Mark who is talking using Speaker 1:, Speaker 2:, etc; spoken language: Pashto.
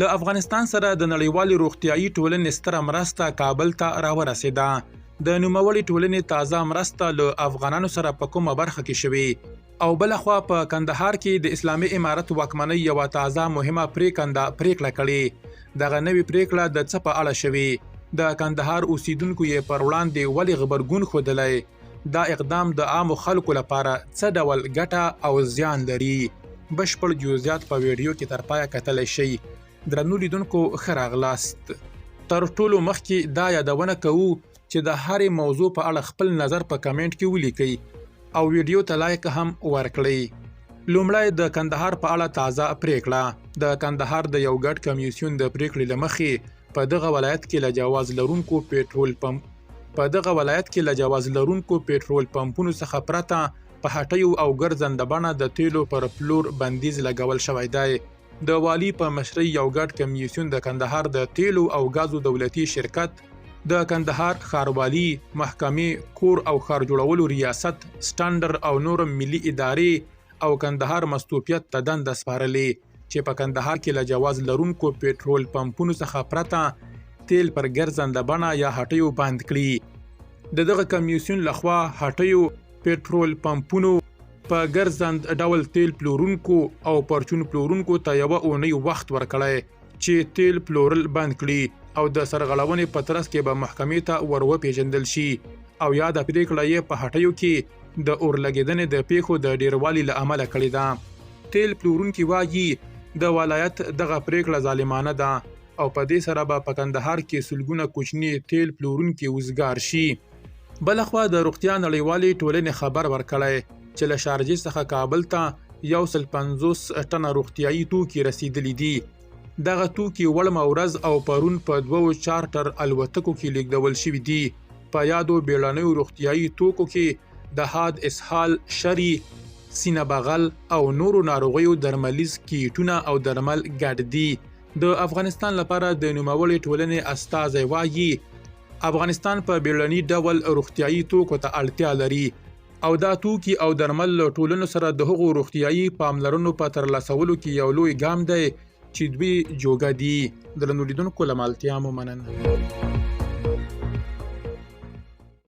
Speaker 1: له افغانستان سره د نړیوالې روغتیايي ټولنې ستره مرسته کابل ته راورسېده. د نوموړې ټولنې تازه مرسته له افغانانو سره په کومه برخه کې شوې او بلخوا په کندهار کې د اسلامي امارت واکمنۍ یوه تازه مهمه پریکړه کړې. دغه نوې پریکړه د څه په اړه شوې؟ د کندهار اوسیدونکو یې پر وړاندې ولې غبرګون ښودلی؟ دا اقدام د عامو خلکو لپاره څه ډول ګټه او زیان لري؟ بشپړ جزئیات په ویډیو کې تر پایه کتلی شئ. درنو لیدونکو ښه راغلاست. تر ټولو مخکې دا یادونه کوو چې د هرې موضوع په اړه خپل نظر په کمنټ کې ولیکئ او ویډیو ته لایک هم ورکړئ. لومړی د کندهار په اړه تازه پریکړه. د کندهار د یو ګډ کمیسیون د پریکړې له مخې په دغه ولایت کې له جواز لرونکو پیټرول پمپونو څخه پرته په هټیو او ګرځنده بڼه د تیلو پر پلور بندیز لګول شوی دی. د والي په مشرۍ یو ګډ کمیسیون د کندهار د تیلو او غازو دولتي شرکت، د کندهار ښاروالي، محکمې، کور او ښار جوړولو ریاست، سټنډر او نور ملي ادارې او کندهار مستوفیت ته دنده سپارلې چې په کندهار کې له جواز لرونکو پیټرول پمپونو څخه پرته تیل پر ګرځنده بڼه یا هټیو بند کړي. د دغه کمیسیون لخوا هټیو، پیټرول پمپونو په ګرځند ډول تیل پلورونکو او پرچون پلورونکو ته یوه اونۍ وخت ورکړی چې تیل پلورل بند کړي او د سرغړونې په ترڅ کې به محکمې ته ور وپېژندل شي او یاده پرېکړه یې په هټیو کې د اورلګېدنې د پیښو د ډیروالي له امله کړې ده. تیل پلورونکي وایي د ولایت دغه پرېکړه ظالمانه ده او په دې سره به په کندهار کې سلګونه کوچني تیل پلورونکي وزګار شي. بلخوا د روغتیا نړیوالې ټولنې خبر ورکړی چې له شارجې څخه کابل ته 150 ټنه روغتیايي توکي رسیدلي دي. دغه توکي وړمه ورځ او پرون په 2 چارټر الوتکو کې لیږدول شوي دي. په یادو بیړنیو روغتیايي توکو کې د حاد اسهال، شری، سینه بغل او نورو ناروغیو درملیز کیټونه او درمل ګډ دي. د افغانستان لپاره د نوموړې ټولنې استازی وایي افغانستان په بیړني ډول روغتیايي توکو ته اړتیا لري او دا توکي او درمل له ټولنو سره د هغو روغتیايي پاملرنو په ترلاسولو کې یو لوی ګام دی چې دوی جوګه دي. درنو لیدونکو له ملتیا مو مننه.